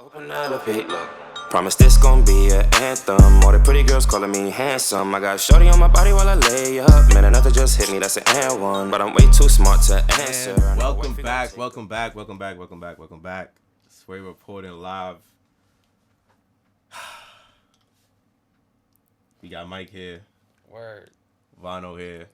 Open out a peek. Promise this gon' be an anthem. All the pretty girls calling me handsome. I got shorty on my body while I lay up. Man, another just hit me, that's an and one. But I'm way too smart to answer. Welcome back. Sway reporting live. We got Mike here. Word. Vano here.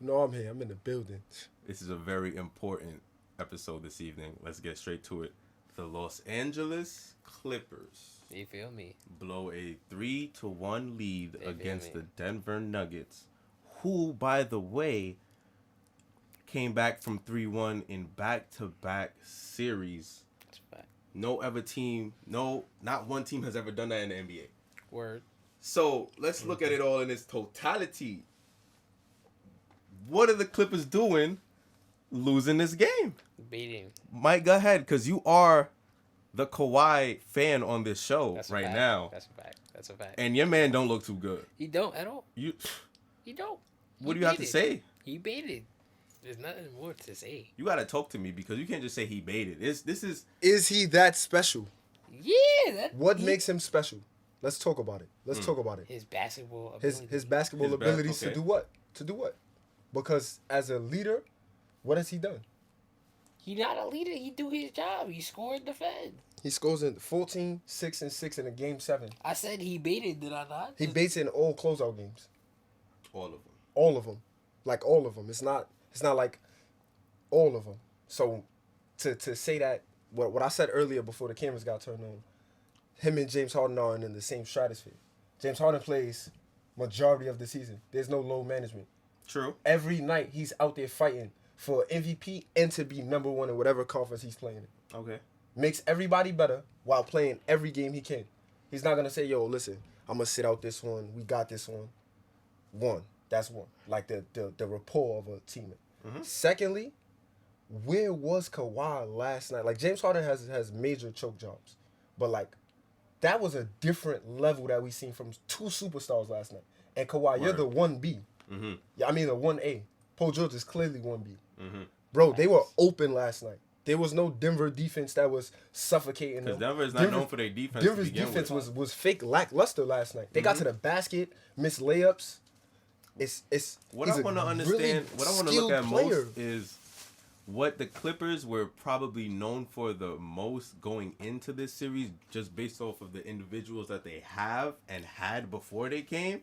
No, I'm here. I'm in the building. This is a very important episode this evening. Let's get straight to it. The Los Angeles Clippers. You feel me? Blow a 3-1 lead against the Denver Nuggets, who, by the way, came back from 3-1 in back-to-back series. That's a fact. Not one team has ever done that in the NBA. Word. So let's look at it all in its totality. What are the Clippers doing losing this game? Beating. Mike, go ahead, because you are the Kawhi fan on this show right now. That's a fact. And your man don't look too good. He don't at all. You don't. What do you have to say? He baited. There's nothing more to say. You got to talk to me because you can't just say he baited. Is he that special? Yeah. What makes him special? Let's talk about it. His basketball ability. His basketball abilities to do what? Because as a leader, what has he done? He not a leader. He do his job. He scored, defend. He scores in 14, 6, and 6 in a game 7. I said he baited, did I not? He baits in all closeout games. All of them. All of them. Like all of them. It's not like all of them. So to say that, what I said earlier before the cameras got turned on, him and James Harden are in the same stratosphere. James Harden plays majority of the season. There's no load management. True. Every night he's out there fighting for MVP and to be number one in whatever conference he's playing in. Okay. Makes everybody better while playing every game he can. He's not going to say, yo, listen, I'm going to sit out this one. We got this one. One. That's one. Like the rapport of a teammate. Mm-hmm. Secondly, where was Kawhi last night? Like, James Harden has major choke jobs. But, like, that was a different level that we seen from two superstars last night. And Kawhi, you're the 1B. Mm-hmm. Yeah, I mean the 1A. Paul George is clearly 1B. Mm-hmm. Bro, they were open last night. There was no Denver defense that was suffocating them. Because Denver is not known for their defense. Denver's defense was fake lackluster last night. They got to the basket, missed layups. What I want to understand, what I want to look at most is what the Clippers were probably known for the most going into this series, just based off of the individuals that they have and had before they came,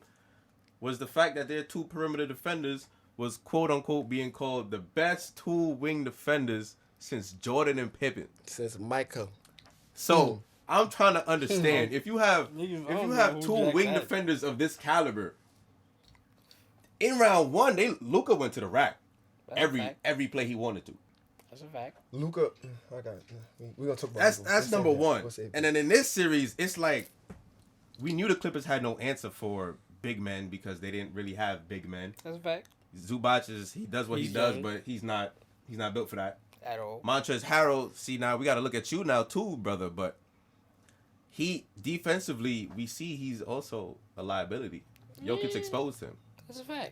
was the fact that their two perimeter defenders was quote-unquote being called the best two wing defenders since Jordan and Pippen. Since Michael. So, I'm trying to understand, if you have two wing defenders of this caliber, in round one, Luka went to the rack. Every play he wanted to. That's a fact. Luka, we're gonna talk about that's number one. And then in this series, it's like we knew the Clippers had no answer for big men because they didn't really have big men. That's a fact. Zubac he does what he does, but he's not built for that at all. Montrezl Harrell, see, now we got to look at you now too, brother. But he defensively, we see he's also a liability. Jokic exposed him. That's a fact.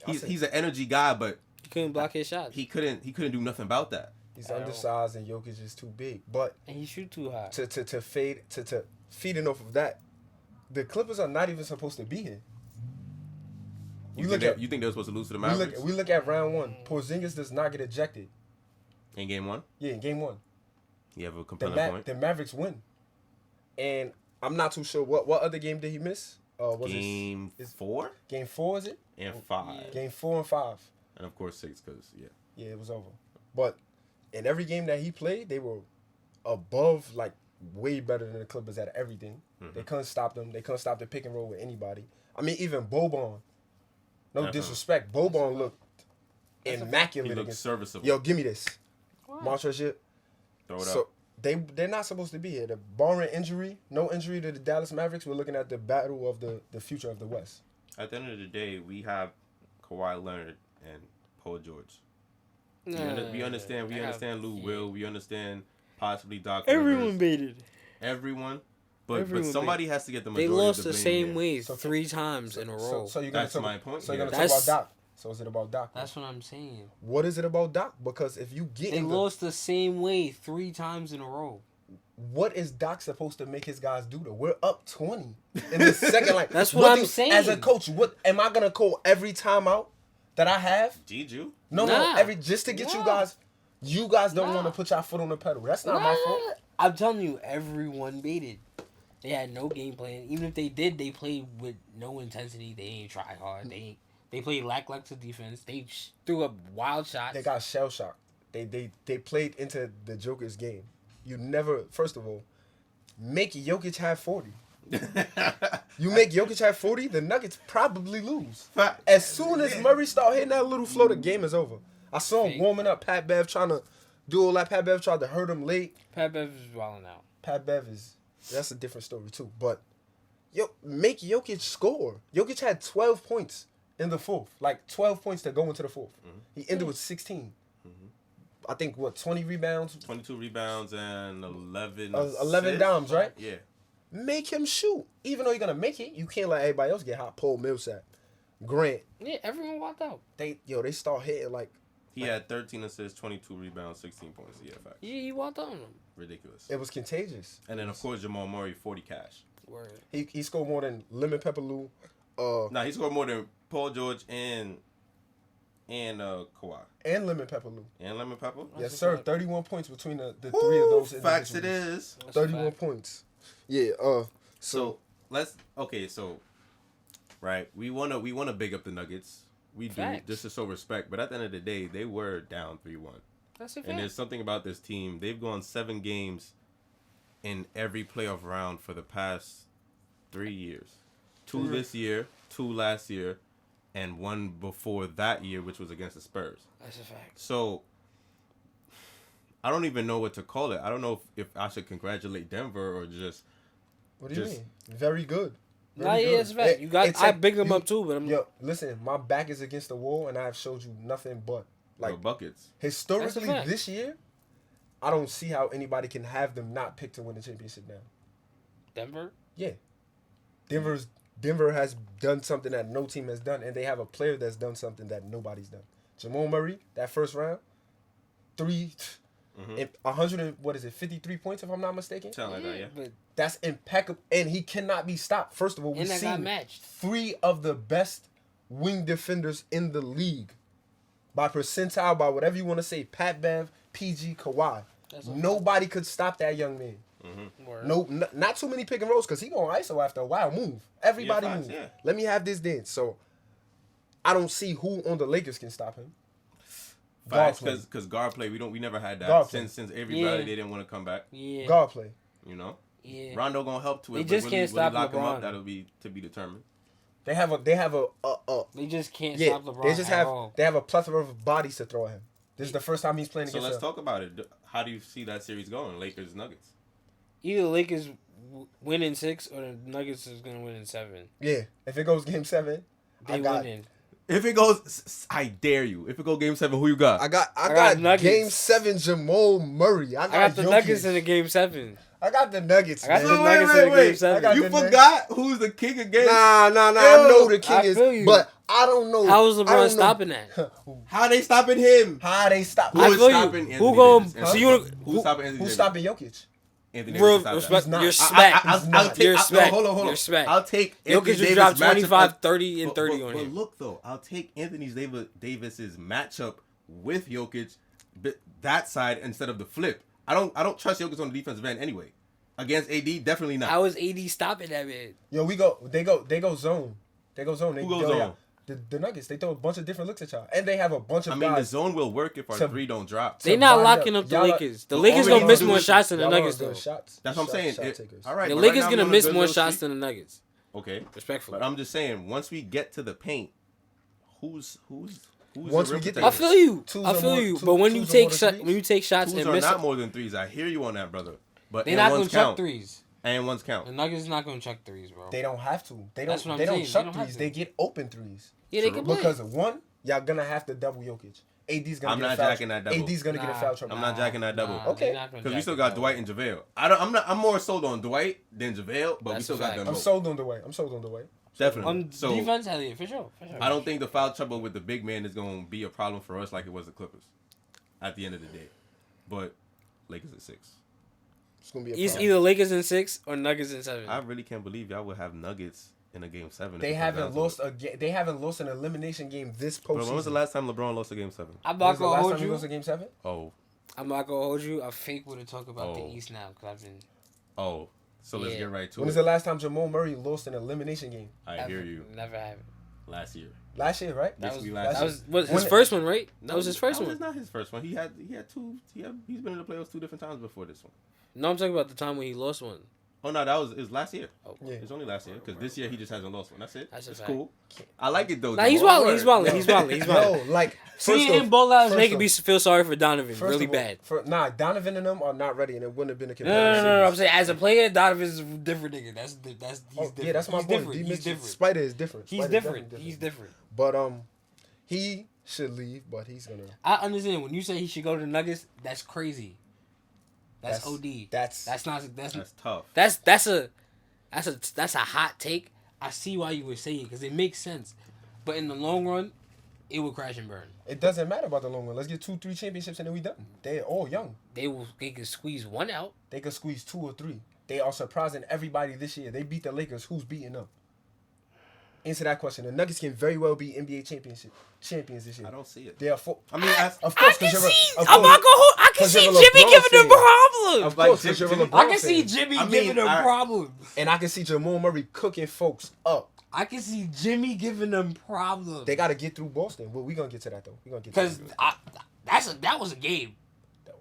He's an energy guy, but he couldn't block his shots. He couldn't do nothing about that. He's undersized and Jokic is too big, but and he shoot too high. To feeding off of that, the Clippers are not even supposed to be here. You think they're supposed to lose to the Mavericks? We look at round one. Porzingis does not get ejected. In game one? Yeah, in game one. You have a compelling point. The Mavericks win. And I'm not too sure what other game did he miss? Game 4? Game 4, is it? And 5. Yeah. Game 4 and 5. And of course 6, because, yeah. Yeah, it was over. But in every game that he played, they were above, like, way better than the Clippers at everything. Mm-hmm. They couldn't stop them. They couldn't stop the pick and roll with anybody. I mean, even Boban. No disrespect. Boban looked immaculate. He looked serviceable. Yo, give me this. Montrezl. Throw it so up. They're not supposed to be here. The barring no injury to the Dallas Mavericks, we're looking at the battle of the future of the West. At the end of the day, we have Kawhi Leonard and Paul George. We understand Lou Will. We understand possibly Doc Everyone Rivers. Baited. Everyone. But somebody has to get the majority. They lost of the same way 3 times in a row. So that's my point. So you're gonna talk about Doc. So is it about Doc? That's what I'm saying. What is it about Doc? Because if you get they lost the same way 3 times in a row. what is Doc supposed to make his guys do though? We're up 20 in the second. Like that's what I'm saying. As a coach, what am I gonna call every timeout that I have? Juju? No, just to get you guys. You guys don't want to put your foot on the pedal. That's not my fault. I'm telling you, everyone made it. They had no game plan. Even if they did, they played with no intensity. They ain't try hard. They played lackluster defense. They threw up wild shots. They got shell shocked. They played into the Joker's game. You never, first of all, make Jokic have 40. You make Jokic have 40, the Nuggets probably lose. As soon as Murray start hitting that little flow, the game is over. I saw him warming up. Pat Bev trying to do all that. Pat Bev tried to hurt him late. Pat Bev is wilding out. Pat Bev that's a different story too. But make Jokic score. Jokic had 12 points in the fourth. Like 12 points to go into the fourth. Mm-hmm. He ended with 16. I think 20 rebounds? 22 rebounds and 11 11 dimes, right? Yeah. Make him shoot. Even though you're going to make it, you can't let everybody else get hot. Paul Millsap, Grant. Yeah, everyone walked out. They start hitting like... He had 13 assists, 22 rebounds, 16 points. Yeah, facts. Yeah, he walked on them. Ridiculous. It was contagious. And then, of course, Jamal Murray, 40 cash. Word. He scored more than Lemon Pepper Lou. He scored more than Paul George and Kawhi. And Lemon Pepper Lou. And Lemon Pepper? Yes, sir. 31 points between the three of those. Facts it is. 31 points. Yeah. So right, we wanna big up the Nuggets. We do. This is so respect. But at the end of the day, they were down 3-1. That's a fact. And there's something about this team. They've gone 7 games in every playoff round for the past 3 years. 2 this year, 2 last year, and 1 before that year, which was against the Spurs. That's a fact. So I don't even know what to call it. I don't know if I should congratulate Denver or just. What do you mean? Very good. It's a fact. I big them up too, but listen, my back is against the wall, and I have showed you nothing but buckets. Historically, this year, I don't see how anybody can have them not pick to win the championship now. Denver? Yeah. Denver has done something that no team has done, and they have a player that's done something that nobody's done. Jamal Murray, that first round, 53 points if I'm not mistaken. Something like that, yeah. But that's impeccable, and he cannot be stopped. First of all, we've seen 3 of the best wing defenders in the league by percentile, by whatever you want to say. Pat Bev, PG, Kawhi. Nobody could stop that young man. Mm-hmm. No, not too many pick and rolls because he gonna ISO after a while. Move, everybody move. Yeah. Let me have this dance. So I don't see who on the Lakers can stop him. Facts, because guard play, we never had that since everybody they didn't want to come back. Yeah, guard play. You know, yeah. Rondo gonna help to it. They just can't stop lock LeBron. him up, that'll be to be determined. They have a. They just can't stop LeBron. They have a plethora of bodies to throw at him. This is the first time he's playing against. So let's talk about it. How do you see that series going? Lakers Nuggets. Either the Lakers win in 6 or the Nuggets is gonna win in 7. Yeah, if it goes Game 7, they winning. If it goes, I dare you. If it goes Game 7, who you got? I got Game 7 Jamal Murray. I got the Nuggets in the Game 7. I got the Nuggets. I got the Nuggets in the Game 7. You forgot who's the king of games? Nah. I know the king is, but I don't know. How is LeBron stopping that? How they stopping him? How they stop? Who is stopping Anthony Davis? Who's stopping Anthony Davis? Who's stopping Jokic? Anthony Davis. You're smacked. You're smacked. I'll take Jokic just dropped 25, 30, and 30 on him. But look, though, I'll take Anthony Davis's matchup with Jokic, that side, instead of the flip. I don't trust Jokic on the defensive end anyway. Against AD, definitely not. How is AD stopping that man? Yo, they go zone. Who goes zone? The Nuggets, they throw a bunch of different looks at y'all. And they have a bunch of guys. The zone will work if our 3 don't drop. They not locking up the Lakers. The Lakers gonna miss more shots than the Nuggets, though. That's what I'm saying. All right, the Lakers gonna miss more shots than the Nuggets. Okay. Respectfully. But I'm just saying, once we get to the paint, who's once we get I feel you. But when you take shots and miss, are not more than 3s. I hear you on that, brother. But they're not gonna chuck 3s. And ones count. The Nuggets is not gonna chuck 3s, bro. They don't have to. They don't chuck 3s. They get open 3s. Yeah, they can play. Because one, y'all gonna have to double Jokic. AD's gonna get a foul. Jacking that double. AD's gonna get a foul trouble. I'm not jacking that double. Okay. Because we still got Dwight and JaVale. I'm more sold on Dwight than JaVale, but we still got them. I'm sold on Dwight. Definitely. On defense, hell yeah, for sure. I don't think the foul trouble with the big man is going to be a problem for us like it was the Clippers at the end of the day. But Lakers at 6. It's gonna be a It's problem. either Lakers in 6 or Nuggets in 7. I really can't believe y'all would have Nuggets in a game 7. They haven't lost They haven't lost an elimination game this postseason. But when was the last time LeBron lost a game 7? I'm When not was the gonna last hold time he you. lost a game 7? Oh. I'm not gonna hold you. I fake want to talk about the Oh. East now because I've been. Oh. So let's Yeah. get right to When it. was the last time Jamal Murray lost an elimination game? I hear you. Never have it. Last year. Last year, right? That was, Basically that last was his When- first one, right? That was his first That one. was not his first one. He's been in the playoffs 2 different times before this one. No, I'm talking about the time when he lost one. Oh no, it was last year. Oh, Yeah. It was only last year because this year he just hasn't lost one. That's it. That's a It's fact. cool. I like it though. Nah, he's Jamal. wilding. He's wilding. He's wilding. He's wilding. Yo, like Seeing first him bowl out is first making off- me feel sorry for Donovan. first Really of all, bad. Donovan and them are not ready, and it wouldn't have been a No, competitive no. I'm series. saying as a player, Donovan's a different nigga. He's different. Yeah, that's my He's boy. different. D. He's Mitchell. different. Spider is different. He's Spider's different. definitely He's different. But he should leave, but he's gonna. I understand when you say he should go to the Nuggets. That's crazy. That's OD. That's not. That's tough. That's a hot take. I see why you would say it because it makes sense, but in the long run, it will crash and burn. It doesn't matter about the long run. Let's get 2-3 championships and then we done. They're all young. They can squeeze one out. They could squeeze 2 or 3. They are surprising everybody this year. They beat the Lakers. Who's beating them? Answer that question. The Nuggets can very well be NBA champions this year. I don't see it. They are I mean, of I course, can 'cause you're a- see. of I'm course- not gonna hold. I can 'cause see you're a Jimmy LeBron giving them fan. problems. Of Like course, 'cause you're a Jimmy- LeBron I can see fan. Jimmy I mean, giving them I- problems. And I can see Jamal Murray cooking folks up. I can see Jimmy giving them problems. They got to get through Boston. Well, we gonna get to that though. We gonna get to Because that. that was a game.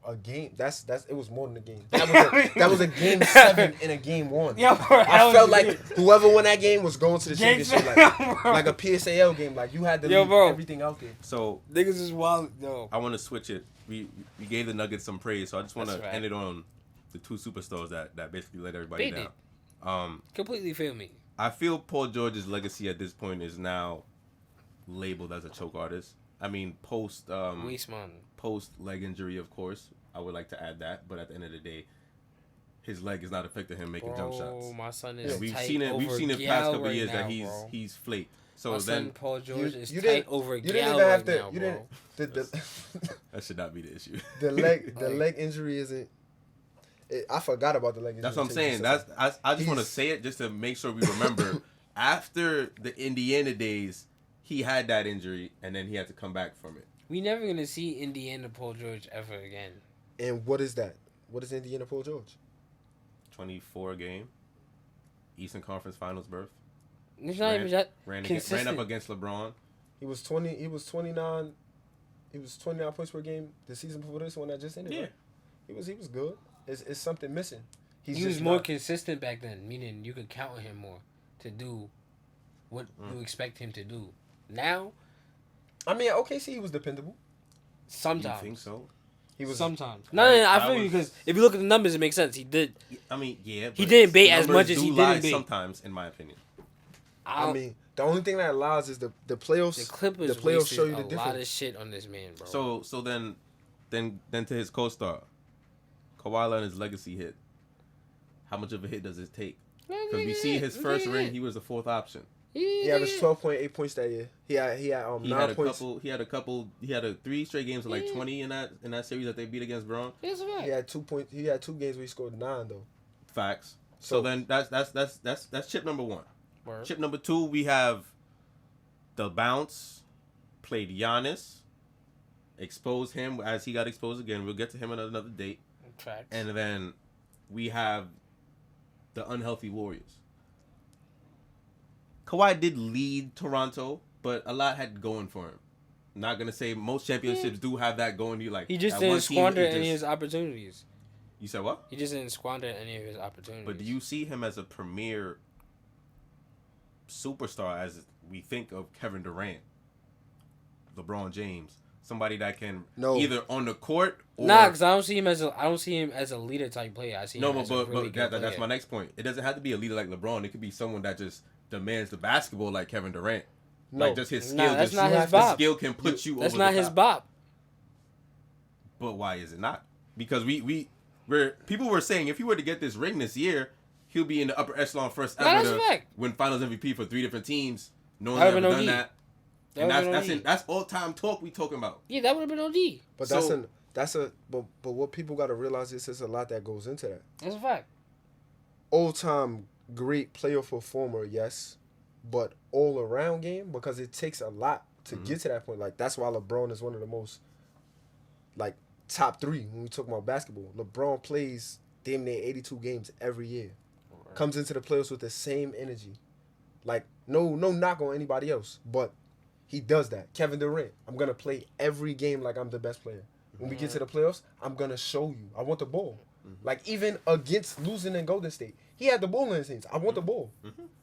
A game. That's it was more than a game. That was a game 7 in a game 1. Yo, bro, that I was felt a like game. whoever won that game was going to the Game championship, seven, bro. like a PSAL game. Like you had to Yo, leave bro. everything out there. So Niggas is wild. Yo. I want to switch it. We gave the Nuggets some praise, so I just want to That's right. end it on the 2 superstars that basically let everybody They down. Completely feel me. I feel Paul George's legacy at this point is now labeled as a choke artist. I mean, post leg injury, of course. I would like to add that, but at the end of the day, his leg is not affecting him making jump shots. My son is And we've tight seen it. We've over seen it past Gal couple right years now, that bro. he's flaked. So My then son Paul George is you tight didn't- over You didn't Gal even have right to. now, You bro. didn't. that should not be the issue. The leg Like- injury isn't. I forgot about the leg injury. That's what I'm saying. I just want to say it just to make sure we remember. After the Indiana days, he had that injury, and then he had to come back from it. We never gonna see Indiana Paul George ever again. And what is that? What is Indiana Paul George? 24 game, Eastern Conference Finals berth. It's not even that Ran consistent. up against LeBron. He was 20. He was 29. He was 29 points per game the season before this one that just ended. Yeah. Right? He was good. It's something missing. He's He just was more not- consistent back then, meaning you could count on him more to do what you expect him to do. Now, I mean, OKC he was dependable. sometimes. You think so? He was Sometimes. No, I feel you because if you look at the numbers, it makes sense. He did. I mean, yeah. He but didn't bait as numbers much as do he lie didn't bait. sometimes, in my opinion. I mean, the only thing that allows is the playoffs. the Clippers the playoffs show you the wasted a lot difference. of shit on this man, bro. So then to his co-star, Kawhi Leonard's legacy hit. How much of a hit does it take? Because we see his first ring, he was the 4th option. He averaged 12.8 points that year. He had He 9 had a points. couple. He had 3 straight games of like 20 in that series that they beat against Braun. It's a fact. He had 2 points. He had 2 games where he scored 9 though. Facts. So then that's chip number 1. Word. Chip number 2, we have the bounce, played Giannis, exposed him as he got exposed again. We'll get to him on another date. Facts. And then we have the unhealthy Warriors. Kawhi did lead Toronto, but a lot had going for him. Not gonna say most championships do have that going. You like he just at didn't one team, squander it any of just- his opportunities. You said what? He just didn't squander any of his opportunities. But do you see him as a premier superstar as we think of Kevin Durant, LeBron James, somebody that can either on the court or Nah, because I don't see him as a leader type player. I see no, him as a but really good that's player. my next point. It doesn't have to be a leader like LeBron. It could be someone that just demands the basketball like Kevin Durant. No. Like just his skill, Nah, that's just not his the bop. skill can put you That's over not the his top. bop. But why is it not? Because we're people were saying if he were to get this ring this year, he'll be in the upper echelon first Nah, ever that's a to fact. win Finals MVP for 3 different teams. No one's That'd ever been done OD. that. That And would've been OD. that's all time talk we talking about. Yeah, that would have been OD. But So- but what people got to realize is there's a lot that goes into that. That's a fact. All-time great playoff performer, yes, but all-around game, because it takes a lot to get to that point. Like, that's why LeBron is one of the most, like, top 3 when we talk about basketball. LeBron plays damn near 82 games every year. Right. Comes into the playoffs with the same energy. Like, no knock on anybody else, but he does that. Kevin Durant, I'm going to play every game like I'm the best player. When we get to the playoffs, I'm going to show you. I want the ball. Like, even against losing in Golden State, he had the ball in his hands. I want the ball.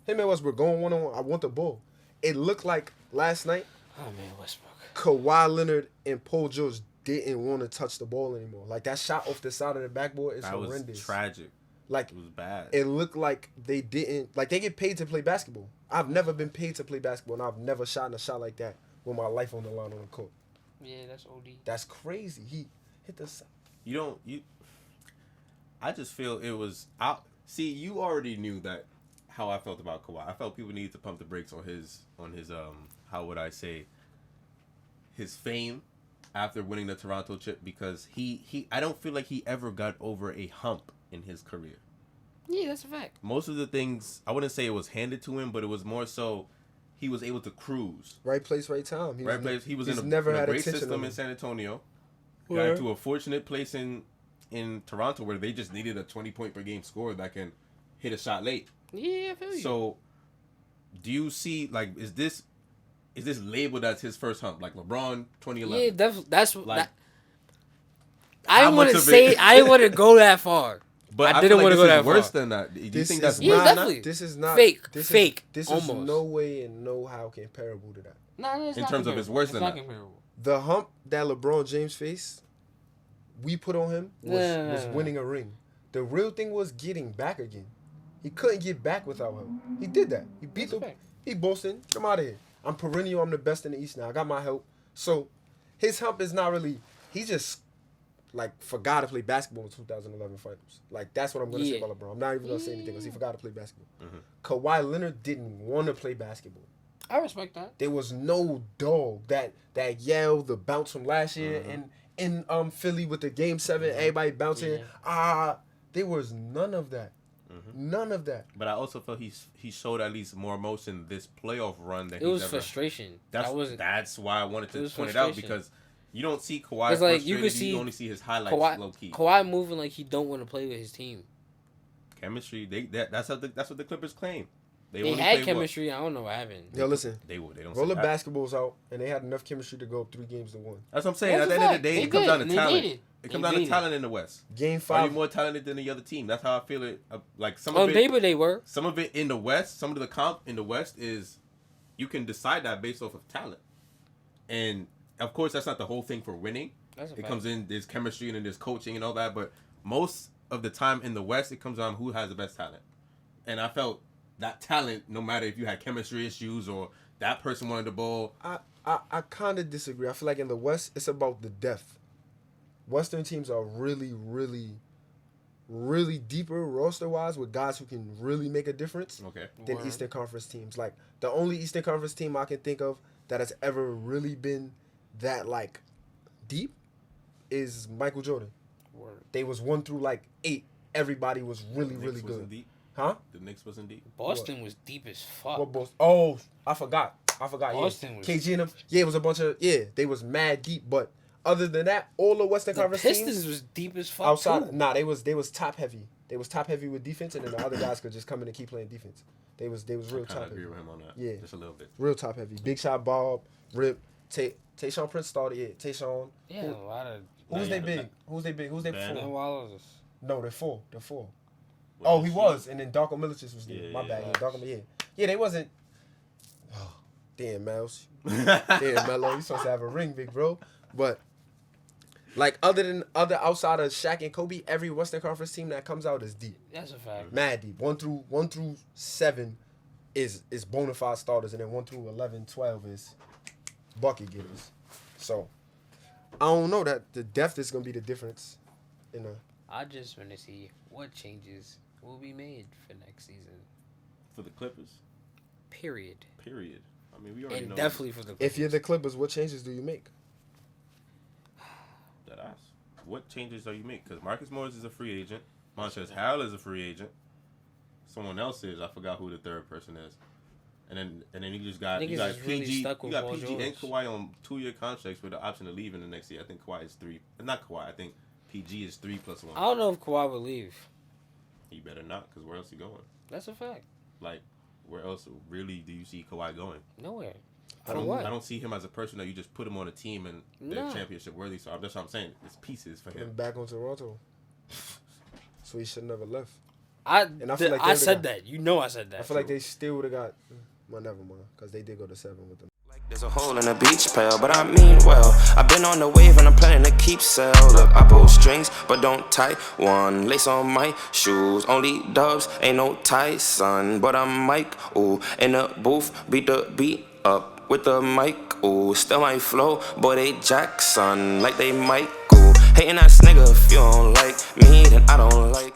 Him and Westbrook going one-on-one. I want the ball. It looked like last night, oh, man, Westbrook. Kawhi Leonard and Paul George didn't want to touch the ball anymore. Like, that shot off the side of the backboard is horrendous. That was tragic. Like, it was bad. It looked like they didn't. Like, they get paid to play basketball. I've never been paid to play basketball, and I've never shot in a shot like that with my life on the line on the court. Yeah, that's OD. That's crazy. He hit the side. I just feel it was out. See, you already knew that how I felt about Kawhi. I felt people needed to pump the brakes on his how would I say, his fame after winning the Toronto chip, because he I don't feel like he ever got over a hump in his career. Yeah, that's a fact. Most of the things, I wouldn't say it was handed to him, but it was more so he was able to cruise. Right place, right time. Right place. He was in a great system in San Antonio. Got into a fortunate place in Toronto where they just needed a 20-point per game scorer that can hit a shot late. Yeah, I feel you. So, do you see, like, is this labeled as his first hump, like LeBron 2011? Yeah, that's like. That, I didn't want to say. I didn't want to go that far. But I didn't want to go that far. Worse than that. Do you think that's definitely? This is not fake. This almost. is no way and no how comparable to that. No, it's in not terms of it's worse than that. Comparable. The hump that LeBron James faced, we put on him was winning a ring. The real thing was getting back again. He couldn't get back without him. He did that. He beat them. He boasting. Come out of here. I'm perennial. I'm the best in the East now. I got my help. So his hump is not really. He just like forgot to play basketball in 2011 finals. Like, that's what I'm gonna say about LeBron. I'm not even gonna say anything because he forgot to play basketball. Kawhi Leonard didn't want to play basketball. I respect that. There was no dog that yelled the bounce from last year in Philly with the Game 7, everybody bouncing. There was none of that. None of that. But I also felt he showed at least more emotion this playoff run than it was frustration. That's why I wanted to point it out, because you don't see Kawhi like, frustrated. You only see his highlights low key. Kawhi moving like he don't want to play with his team. Chemistry. That's what the Clippers claim. They had chemistry. I don't know what happened. Yo, listen. They don't. Roll the basketballs out, and they had enough chemistry to go up 3-1. That's what I'm saying. At the end of the day, it comes down to talent. It comes down to talent in the West. Game 5. Are you more talented than the other team? That's how I feel it. Like some on of it, paper, they were. Some of it in the West, some of the comp in the West is you can decide that based off of talent. And of course, that's not the whole thing for winning. It comes in, there's chemistry and then there's coaching and all that. But most of the time in the West, it comes down who has the best talent. And I felt that talent, no matter if you had chemistry issues or that person wanted the ball. I kind of disagree. I feel like in the West, it's about the depth. Western teams are really, really, really deeper roster-wise with guys who can really make a difference than Eastern Conference teams. Like, the only Eastern Conference team I can think of that has ever really been that, like, deep is Michael Jordan. They was 1 through, like, 8. Everybody was really, really good. Deep? Huh? The Knicks wasn't deep. Boston was deep as fuck. What Boston? Oh, I forgot. Boston was KG and them. Yeah, it was a bunch of. Yeah, they was mad deep. But other than that, all the Western Conference teams. The Pistons was deep as fuck. Outside, too. Nah, they was top heavy. They was top heavy with defense, and then the other guys could just come in and keep playing defense. They was real top heavy. I agree with him on that. Yeah, just a little bit. Real top heavy. Big Shot Bob, Rip, Tayshaun Prince started. Yeah, Tayshaun. Yeah, a lot of. Who's they big? Who's they before? No, they're four. Oh, he was, and then Darko Milicic was there. Yeah, My bad. yeah. Darko, yeah, they wasn't. Oh, damn, Mouse. Damn, Melo, you supposed to have a ring, big bro. But like other outside of Shaq and Kobe, every Western Conference team that comes out is deep. That's a fact. Mad deep. 1 through 7 is bona fide starters, and then 1 through 11, 12 is bucket getters. So I don't know that the depth is gonna be the difference. I just want to see what changes will be made for next season. For the Clippers. Period. I mean, we already know. Definitely for the Clippers. If you're the Clippers, what changes do you make? That ass. what changes are you making? Because Marcus Morris is a free agent. Montrezl Harrell is a free agent. Someone else is. I forgot who the third person is. And then you just got PG. Really you got PG George. and Kawhi on 2-year contracts with the option to leave in the next year. I think Kawhi is 3. Not Kawhi. I think PG is 3 plus 1. I don't know if Kawhi would leave. He better not, because where else he going? That's a fact. Like, where else really do you see Kawhi going? Nowhere. I don't see him as a person that you just put him on a team and they're championship worthy. So that's what I'm saying. It's pieces for him. Back on Toronto. So he should never left. I said that. You know I said that. I feel like they still would have got. Well, never mind, because they did go to 7 with them. Like there's a hole in a beach pail, but I mean well. I've been on the wave and I'm planning to keep sail. Look, I pull strings, but don't tie one. Lace on my shoes, only dubs, ain't no Tyson. But I'm Mike, ooh, in the booth, beat the beat up with the mic, ooh. Still my flow, boy, they Jackson, like they Mike, ooh. Hating ass nigga, if you don't like me, then I don't like